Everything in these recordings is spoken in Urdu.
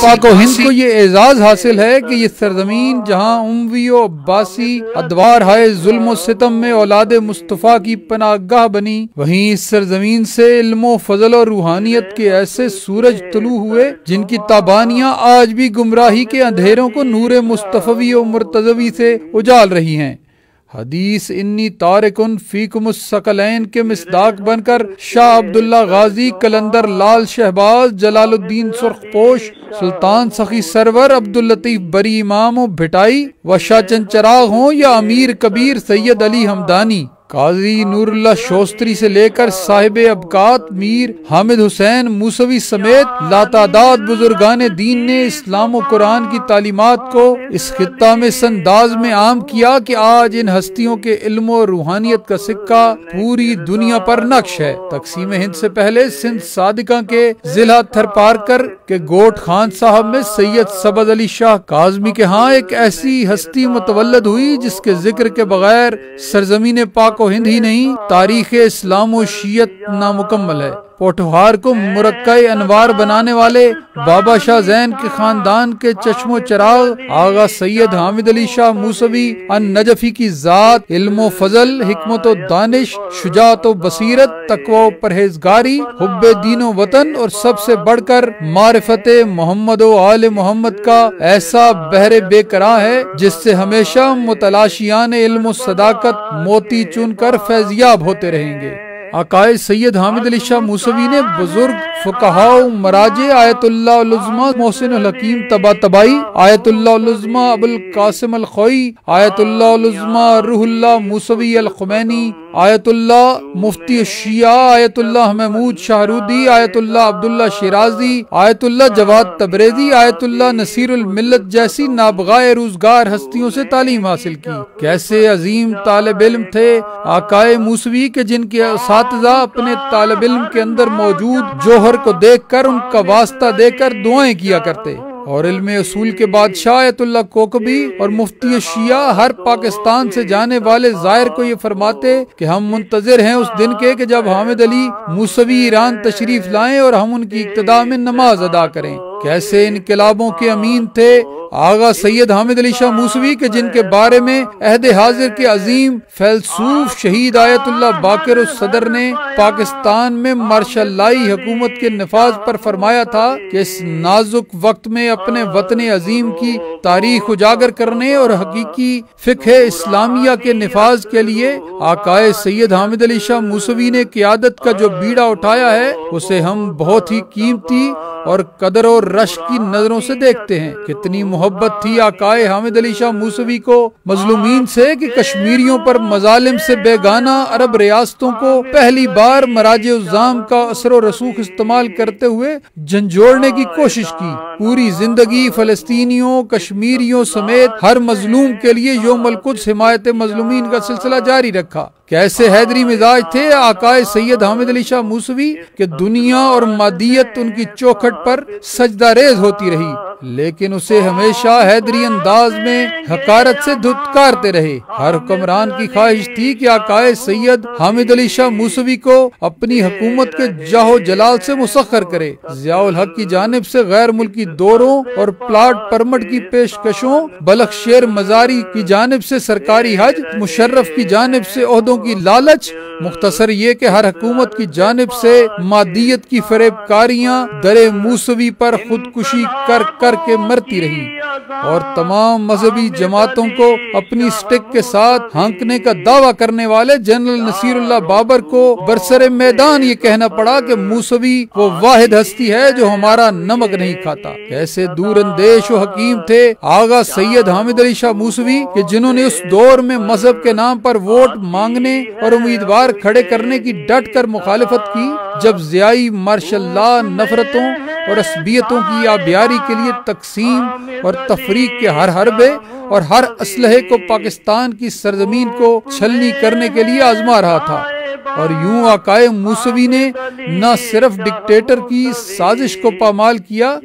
پاک و ہند کو یہ اعزاز حاصل ہے کہ یہ سرزمین جہاں اموی و عباسی ادوار ہائے ظلم و ستم میں اولاد مصطفیٰ کی پناہ گاہ بنی، وہیں اس سرزمین سے علم و فضل اور روحانیت کے ایسے سورج طلوع ہوئے جن کی تابانیاں آج بھی گمراہی کے اندھیروں کو نور مصطفی و مرتضوی سے اجال رہی ہیں۔ حدیث انی تارکن فیکم الثقلین کے مصداق بن کر شاہ عبداللہ غازی، قلندر لال شہباز، جلال الدین سرخ پوش، سلطان سخی سرور، عبداللطیف بری امام و بھٹائی و شاہ چند چراغ ہوں یا امیر کبیر سید علی ہمدانی، قاضی نور اللہ شوستری سے لے کر صاحب ابکات میر حامد حسین موسوی سمیت لاتعداد بزرگان دین نے اسلام و قرآن کی تعلیمات کو اس خطہ میں اس انداز میں عام کیا کہ آج ان ہستیوں کے علم و روحانیت کا سکہ پوری دنیا پر نقش ہے۔ تقسیم ہند سے پہلے سندھ صادقہ کے ضلع تھرپارکر کے گوٹ خان صاحب میں سید سبز علی شاہ کاظمی کے ہاں ایک ایسی ہستی متولد ہوئی جس کے ذکر کے بغیر سرزمین پاک و ہند ہی نہیں، تاریخ اسلام و شیعت نامکمل ہے۔ پوٹھوہار کو مرکع انوار بنانے والے بابا شاہ زین کے خاندان کے چشم و چراغ آغا سید حامد علی شاہ موسوی النجفی کی ذات، علم و فضل، حکمت و دانش، شجاعت و بصیرت، تقوی و پرہیزگاری، حب دین و وطن اور سب سے بڑھ کر معرفت محمد و آل محمد کا ایسا بحر بے کرا ہے جس سے ہمیشہ متلاشیان علم و صداقت موتی چن کر فیضیاب ہوتے رہیں گے۔ عقائد سید حامد علی شاہ موسوی نے بزرگ فقہاء و مراجع آیت اللہ العظمہ محسن الحکیم طباطبائی، آیت اللہ العظمہ ابو القاسم الخوئی، آیت اللہ العظمہ روح اللہ موسوی الخمینی، آیت اللہ مفتی الشیعہ آیت اللہ محمود شاہرودی، آیت اللہ عبداللہ شیرازی، آیت اللہ جواد تبریزی، آیت اللہ نصیر الملت جیسی نابغہ روزگار ہستیوں سے تعلیم حاصل کی۔ کیسے عظیم طالب علم تھے آقائے موسوی کے جن کے اساتذہ اپنے طالب علم کے اندر موجود جوہر کو دیکھ کر ان کا واسطہ دے کر دعائیں کیا کرتے، اور علم اصول کے بادشاہ آیت اللہ کوکبی اور مفتی شیعہ ہر پاکستان سے جانے والے زائر کو یہ فرماتے کہ ہم منتظر ہیں اس دن کے کہ جب حامد علی موسوی ایران تشریف لائیں اور ہم ان کی اقتداء میں نماز ادا کریں۔ کیسے انقلابوں کے امین تھے آغا سید حامد علی شاہ موسوی کے جن کے بارے میں عہد حاضر کے عظیم فیلسوف شہید آیت اللہ باقر الصدر نے پاکستان میں مارشل لائی حکومت کے نفاذ پر فرمایا تھا کہ اس نازک وقت میں اپنے وطن عظیم کی تاریخ اجاگر کرنے اور حقیقی فقہ اسلامیہ کے نفاذ کے لیے آقائے سید حامد علی شاہ موسوی نے قیادت کا جو بیڑا اٹھایا ہے اسے ہم بہت ہی قیمتی اور قدر اور رشک کی نظروں سے دیکھتے ہیں۔ کتنی محبت تھی آقائے حامد علی شاہ موسوی کو مظلومین سے کہ کشمیریوں پر مظالم سے بیگانہ عرب ریاستوں کو پہلی بار مراجع الزام کا اثر و رسوخ استعمال کرتے ہوئے جھنجھوڑنے کی کوشش کی۔ پوری زندگی فلسطینیوں، کشمیریوں سمیت ہر مظلوم کے لیے یوم القدس حمایت مظلومین کا سلسلہ جاری رکھا۔ کیسے حیدری مزاج تھے آقائے سید حامد علی شاہ موسوی کہ دنیا اور مادیت ان کی چوکھٹ پر سجدہ ریز ہوتی رہی، لیکن اسے ہمیشہ حیدری انداز میں حقارت سے دھتکارتے رہے۔ ہر حکمران کی خواہش تھی کہ آقائے سید حامد علی شاہ موسوی کو اپنی حکومت کے جاہ و جلال سے مسخر کرے۔ ضیاء الحق کی جانب سے غیر ملکی دوروں اور پلاٹ پرمٹ کی پیشکشوں، بلخ شیر مزاری کی جانب سے سرکاری حج، مشرف کی جانب سے عہدوں کی لالچ، مختصر یہ کہ ہر حکومت کی جانب سے مادیت کی فریب کاریاں در موسوی پر خودکشی کر کر کے مرتی رہی، اور تمام مذہبی جماعتوں کو اپنی سٹک کے ساتھ ہانکنے کا دعویٰ کرنے والے جنرل نصیر اللہ بابر کو برسر میدان یہ کہنا پڑا کہ موسوی وہ واحد ہستی ہے جو ہمارا نمک نہیں کھاتا۔ کیسے دور اندیش و حکیم تھے آغا سید حامد علی شاہ موسوی کہ جنہوں نے اس دور میں مذہب کے نام پر ووٹ مانگنے اور امیدوار کھڑے کرنے کی ڈٹ کر مخالفت کی، جب ضیائی مارشل لا نفرتوں اور عصبیتوں کی آبیاری کے لیے تقسیم اور تفریق کے ہر حربے اور ہر اسلحے کو پاکستان کی سرزمین کو چھلنی کرنے کے لیے آزما رہا تھا۔ اور یوں آقائے موسوی نے نہ صرف ڈکٹیٹر کی سازش کو پامال کیا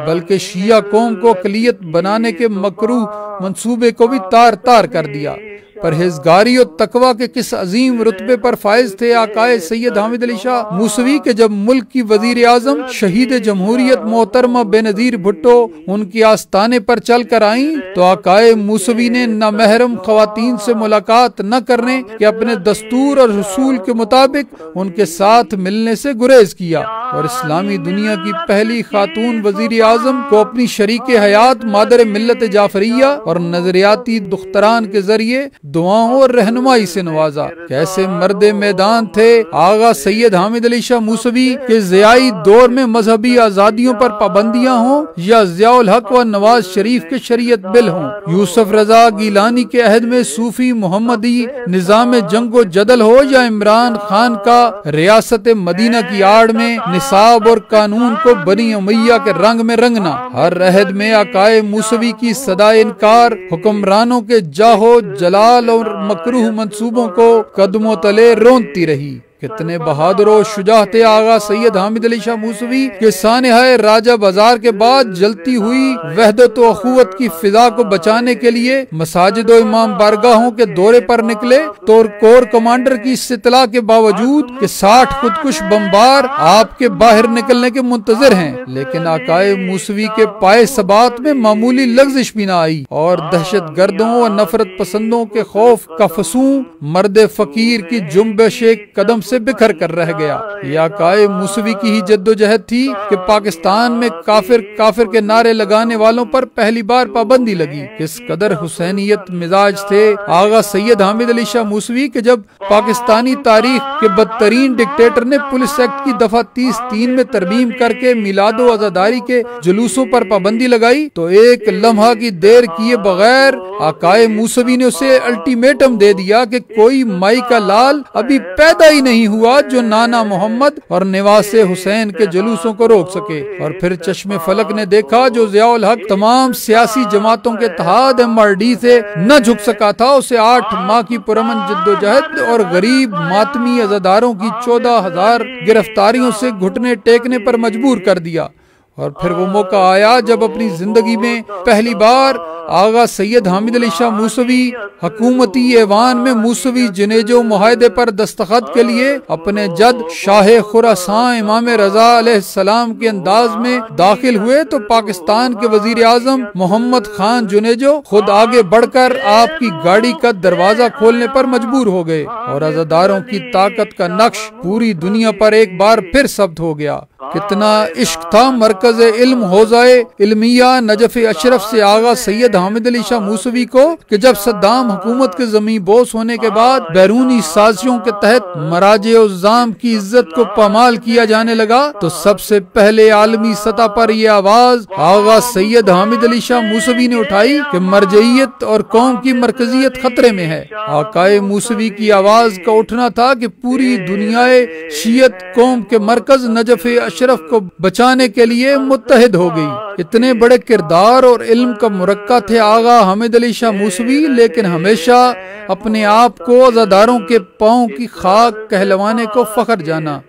بلکہ شیعہ قوم کو اقلیت بنانے کے مکروہ منصوبے کو بھی تار تار کر دیا۔ پرہیزگاری اور تقوی کے کس عظیم رتبے پر فائز تھے آقائے سید حامد علی شاہ موسوی کہ جب ملک کی وزیر اعظم شہید جمہوریت محترمہ بے نظیر بھٹو ان کی آستانے پر چل کر آئیں تو آقائے موسوی نے نامحرم خواتین سے ملاقات نہ کرنے کہ اپنے دستور اور رسول کے مطابق ان کے ساتھ ملنے سے گریز کیا، اور اسلامی دنیا کی پہلی خاتون وزیر اعظم کو اپنی شریک حیات مادر ملت جعفریہ اور نظریاتی دختران کے ذریعے دعاؤں اور رہنمائی سے نوازا۔ کیسے مرد میدان تھے آغا سید حامد علی شاہ موسوی کے ضیائی دور میں مذہبی آزادیوں پر پابندیاں ہوں یا ضیاء الحق و نواز شریف کے شریعت بل ہوں، یوسف رضا گیلانی کے عہد میں صوفی محمدی نظام جنگ و جدل ہو یا عمران خان کا ریاست مدینہ کی آڑ میں نصاب اور قانون کو بنی امیہ کے رنگ میں رنگنا، ہر عہد میں آقائے موسوی کی صدائے انکار حکمرانوں کے جاہو جلال اور مکروہ منصوبوں کو قدموں تلے رونتی رہی۔ کتنے بہادر و شجاع تھے آغا سید حامد علی شاہ موسوی کہ سانحہ راجہ بازار کے بعد جلتی ہوئی وحدت و اخوت کی فضا کو بچانے کے لیے مساجد و امام بارگاہوں کے دورے پر نکلے تو کور کمانڈر کی استطلاع کے باوجود کہ 60 خودکش بمبار آپ کے باہر نکلنے کے منتظر ہیں، لیکن آقائے موسوی کے پائے ثبات میں معمولی لغزش بھی نہ آئی اور دہشت گردوں اور نفرت پسندوں کے خوف کا فسوں مرد فقیر کی جنبش قدم سے بکھر کر رہ گیا۔ یہ آقائے موسوی کی ہی جد و جہد تھی کہ پاکستان میں کافر کے نعرے لگانے والوں پر پہلی بار پابندی لگی۔ کس قدر حسینیت مزاج تھے آغا سید حامد علی شاہ موسوی کہ جب پاکستانی تاریخ کے بدترین ڈکٹیٹر نے پولیس ایکٹ کی دفعہ 30(3) میں ترمیم کر کے میلاد و عزاداری کے جلوسوں پر پابندی لگائی تو ایک لمحہ کی دیر کیے بغیر آقائے موسوی نے اسے الٹیمیٹم دے دیا کہ کوئی مائی کا لال ابھی پیدا ہی نہیں ہوا جو نانا محمد اور نواس حسین کے جلوسوں کو روک سکے، اور پھر چشم فلک نے دیکھا جو ضیاء الحق تمام سیاسی جماعتوں کے اتحاد MRD سے نہ جھک سکا تھا، اسے 8 ماہ کی پرامن جد و جہد اور غریب ماتمی عزاداروں کی 14,000 گرفتاریوں سے گھٹنے ٹیکنے پر مجبور کر دیا۔ اور پھر وہ موقع آیا جب اپنی زندگی میں پہلی بار آغا سید حامد علی شاہ موسوی حکومتی ایوان میں موسوی جنیجو معاہدے پر دستخط کے لیے اپنے جد شاہ خراسان امام رضا علیہ السلام کے انداز میں داخل ہوئے تو پاکستان کے وزیر اعظم محمد خان جنیجو خود آگے بڑھ کر آپ کی گاڑی کا دروازہ کھولنے پر مجبور ہو گئے اور عزاداروں کی طاقت کا نقش پوری دنیا پر ایک بار پھر ثبت ہو گیا۔ کتنا عشق تھا مرکز علم حوزہ علمیہ نجف اشرف سے آغا سید حامد علی شاہ موسوی کو کہ جب صدام حکومت کے زمین بوس ہونے کے بعد بیرونی سازشوں کے تحت مراجع الزام کی عزت کو پامال کیا جانے لگا تو سب سے پہلے عالمی سطح پر یہ آواز آغا سید حامد علی شاہ موسوی نے اٹھائی کہ مرجعیت اور قوم کی مرکزیت خطرے میں ہے۔ آقائے موسوی کی آواز کا اٹھنا تھا کہ پوری دنیا شیعت قوم کے مرکز نجف اشرف کو بچانے کے لیے متحد ہو گئی۔ اتنے بڑے کردار اور علم کا مرکہ تھے آغا حامد علی شاہ موسوی، لیکن ہمیشہ اپنے آپ کو عزاداروں کے پاؤں کی خاک کہلوانے کو فخر جانا۔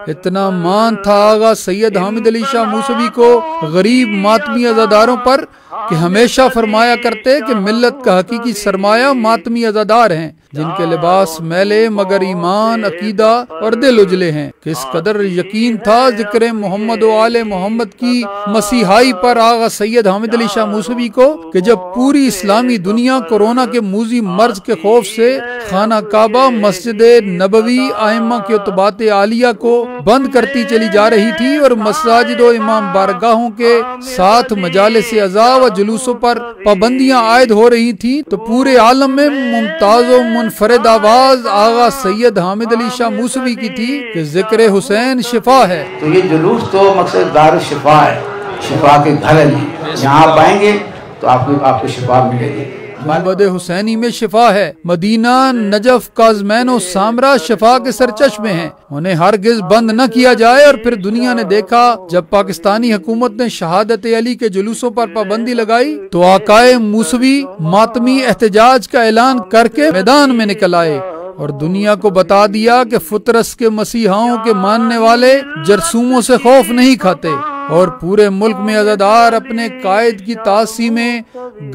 اتنا مان تھا آغا سید حامد علی شاہ موسوی کو غریب ماتمی عزاداروں پر کہ ہمیشہ فرمایا کرتے کہ ملت کا حقیقی سرمایہ ماتمی عزادار ہیں جن کے لباس میلے مگر ایمان عقیدہ اور دل اجلے ہیں۔ کس قدر یقین تھا ذکر محمد و آل محمد کی مسیحائی پر آغا سید حامد علی شاہ موسوی کو کہ جب پوری اسلامی دنیا کورونا کے موذی مرض کے خوف سے خانہ کعبہ مسجد نبوی ائمہ کے اتباعات عالیہ کو بند کرتی چلی جا رہی تھی اور مساجد و امام بارگاہوں کے ساتھ مجالس عزا و جلوسوں پر پابندیاں عائد ہو رہی تھی تو پورے عالم میں ممتاز و منفرد آواز آغا سید حامد علی شاہ موسوی کی تھی کہ ذکر حسین شفا ہے۔ تو یہ جلوس تو مقصد دار شفا ہے، شفا کے گھر ہے، یہاں آپ آئیں گے تو آپ کو شفا ملے گی۔ محمد حسینی میں شفا ہے، مدینہ نجف کاظمین و سامرا شفا کے سرچشمے ہیں، انہیں ہرگز بند نہ کیا جائے۔ اور پھر دنیا نے دیکھا جب پاکستانی حکومت نے شہادت علی کے جلوسوں پر پابندی لگائی تو آقائے موسوی ماتمی احتجاج کا اعلان کر کے میدان میں نکل آئے اور دنیا کو بتا دیا کہ فطرس کے مسیحاؤں کے ماننے والے جرثوموں سے خوف نہیں کھاتے، اور پورے ملک میں عزادار اپنے قائد کی تعظیم میں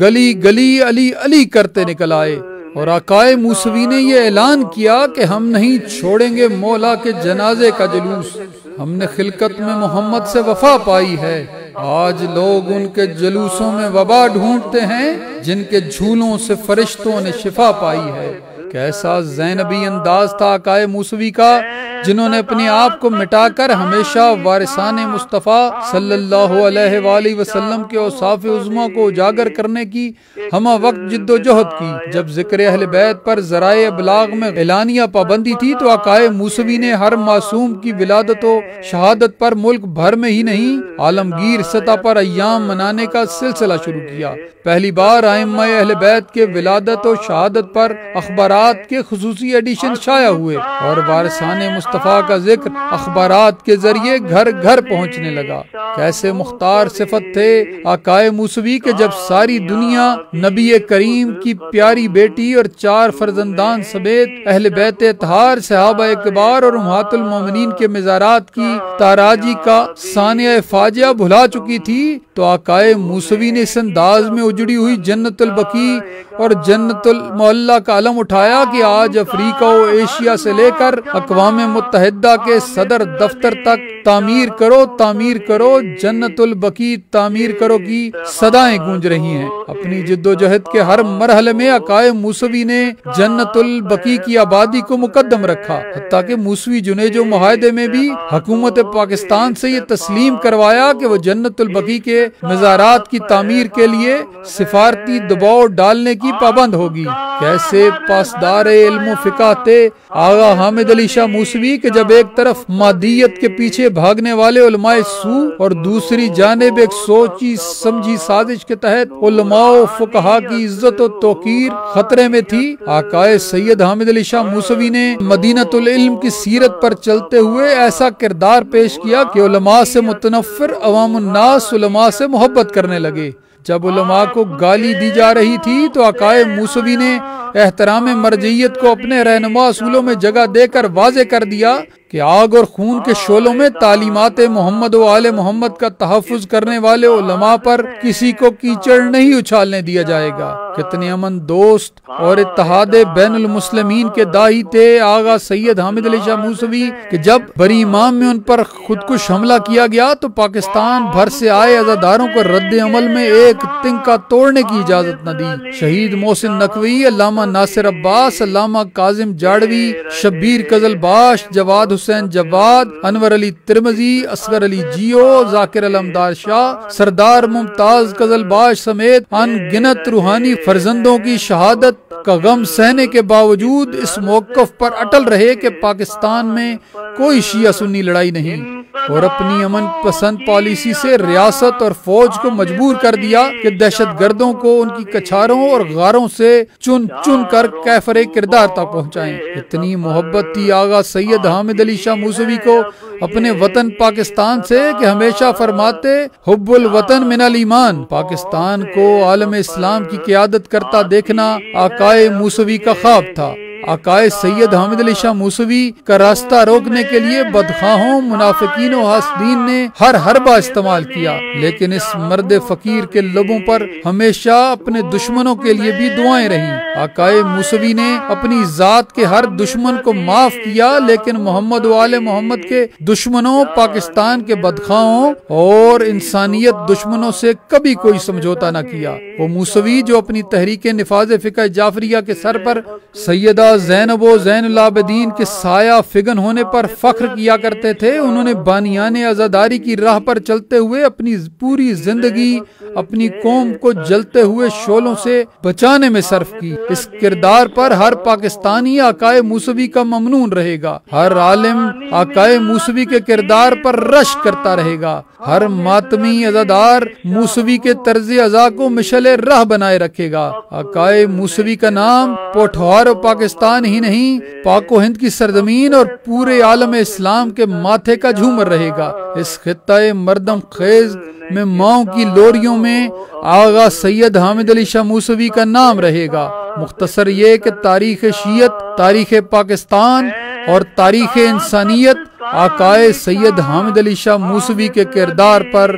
گلی گلی علی علی کرتے نکل آئے۔ اور آقائے موسوی نے یہ اعلان کیا کہ ہم نہیں چھوڑیں گے مولا کے جنازے کا جلوس، ہم نے خلقت میں محمد سے وفا پائی ہے۔ آج لوگ ان کے جلوسوں میں وبا ڈھونڈتے ہیں جن کے جھولوں سے فرشتوں نے شفا پائی ہے۔ کیسا زینبی انداز تھا آقائے موسوی کا، جنہوں نے اپنے آپ کو مٹا کر ہمیشہ وارثان مصطفیٰ صلی اللہ علیہ وآلہ وسلم کے اوصاف عظمیٰ کو اجاگر کرنے کی ہمہ وقت جد و جہد کی۔ جب ذکر اہل بیت پر ذرائع ابلاغ میں اعلانیہ پابندی تھی تو آقائے موسوی نے ہر معصوم کی ولادت و شہادت پر ملک بھر میں ہی نہیں عالمگیر سطح پر ایام منانے کا سلسلہ شروع کیا۔ پہلی بار ائمہ اہل بیت کے ولادت و شہادت پر اخبارات کے خصوصی ایڈیشن شائع ہوئے اور وارثان مصطفیٰ کا ذکر اخبارات کے ذریعے گھر گھر پہنچنے لگا۔ کیسے مختار صفت تھے آقائے موسوی کہ جب ساری دنیا نبی کریم کی پیاری بیٹی اور 4 فرزندان سمیت اہل بیت اطہار، صحابہ کبار اور امہات المومنین کے مزارات کی تاراجی کا صانع فاجعہ بھلا چکی تھی، تو آقائے موسوی نے اس انداز میں اجڑی ہوئی جنت البقیع اور جنت المعلا کا علم اٹھایا کہ آج افریقہ و ایشیا سے لے کر اقوام متحدہ کے صدر دفتر تک تعمیر کرو تعمیر کرو جنت البقیع تعمیر کرو کی صدائیں گونج رہی ہیں۔ اپنی جد و جہد کے ہر مرحلے میں آقائے موسوی نے جنت البقیع کی آبادی کو مقدم رکھا، حتیٰ کہ موسوی جنیج و معاہدے میں بھی حکومت پاکستان سے یہ تسلیم کروایا کہ وہ جنت البقیع کے مزارات کی تعمیر کے لیے سفارتی دباؤ ڈالنے کی پابند ہوگی۔ کیسے پاسدار علم و فقہ تھے آغا حامد علی شاہ موسوی کہ جب ایک طرف مادیت کے پیچھے بھاگنے والے علماء سو اور دوسری جانب ایک سوچی سمجھی سازش کے تحت علماء و فقہا کی عزت و توقیر خطرے میں تھی، آقائے سید حامد علی شاہ موسوی نے مدینۃ العلم کی سیرت پر چلتے ہوئے ایسا کردار پیش کیا کہ علماء سے متنفر عوام الناس علماء سے محبت کرنے لگے۔ جب علماء کو گالی دی جا رہی تھی تو آقائے موسوی نے احترام مرجعیت کو اپنے رہنما اصولوں میں جگہ دے کر واضح کر دیا کہ آگ اور خون کے شعلوں میں تعلیمات محمد و آل محمد کا تحفظ کرنے والے علماء پر کسی کو کیچڑ نہیں اچھالنے دیا جائے گا۔ کتنے امن دوست اور اتحاد بین المسلمین کے داعی تھے آغا سید حامد علی شاہ موسوی کہ جب بری امام میں ان پر خودکش حملہ کیا گیا تو پاکستان بھر سے آئے عزاداروں کو رد عمل میں ایک تنکا توڑنے کی اجازت نہ دی۔ شہید محسن نقوی، علامہ ناصر عباس، علامہ کاظم جاڑوی، شبیر قزلباش، جواد حسین جواد، انور علی ترمذی، اصغر علی جیو، ذاکر علمدار شاہ، سردار ممتاز قزلباش سمیت ان گنت روحانی فرزندوں کی شہادت کا غم سہنے کے باوجود اس موقف پر اٹل رہے کہ پاکستان میں کوئی شیعہ سنی لڑائی نہیں، اور اپنی امن پسند پالیسی سے ریاست اور فوج کو مجبور کر دیا کہ دہشت گردوں کو ان کی کچھاروں اور غاروں سے چن چن کر کیفر کردار تک پہنچائیں۔ اتنی محبت تھی آغا سید حامد علی شاہ موسوی کو اپنے وطن پاکستان سے کہ ہمیشہ فرماتے حب الوطن من الایمان۔ پاکستان کو عالم اسلام کی قیادت کرتا دیکھنا آقائے موسوی کا خواب تھا۔ آقائے سید حامد علی شاہ موسوی کا راستہ روکنے کے لیے بدخواہوں، منافقین و حاسدین نے ہر حربہ استعمال کیا، لیکن اس مرد فقیر کے لبوں پر ہمیشہ اپنے دشمنوں کے لیے بھی دعائیں رہیں۔ آقائے موسوی نے اپنی ذات کے ہر دشمن کو معاف کیا، لیکن محمد و آل محمد کے دشمنوں، پاکستان کے بدخواہوں اور انسانیت دشمنوں سے کبھی کوئی سمجھوتا نہ کیا۔ وہ موسوی جو اپنی تحریک نفاذ فقہ جعفریہ کے سر پر سیدہ زینب و زین العابدین کے سایہ فگن ہونے پر فخر کیا کرتے تھے، انہوں نے بانیان عزاداری کی راہ پر چلتے ہوئے اپنی پوری زندگی اپنی قوم کو جلتے ہوئے شعلوں سے بچانے میں صرف کی۔ اس کردار پر ہر پاکستانی آقائے موسوی کا ممنون رہے گا، ہر عالم آقائے موسوی کے کردار پر رشک کرتا رہے گا، ہر ماتمی عزادار موسوی کے طرز عزا کو مشعل راہ بنائے رکھے گا۔ آقائے موسوی کا نام پوٹھوار پاکستان ہی نہیں، پاک و ہند کی سرزمین اور پورے عالم اسلام کے ماتھے کا جھومر رہے گا۔ اس خطہ مردم خیز میں ماؤں کی لوریوں میں آغا سید حامد علی شاہ موسوی کا نام رہے گا۔ مختصر یہ کہ تاریخ شیعت، تاریخ پاکستان اور تاریخ انسانیت آقائے سید حامد علی شاہ موسوی کے کردار پر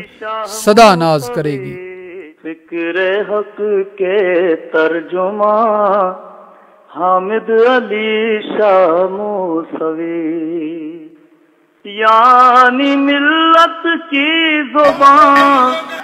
صدا ناز کرے گی۔ فکر حق کے ترجمہ حامد علی شاہ موسوی، یعنی ملت کی زبان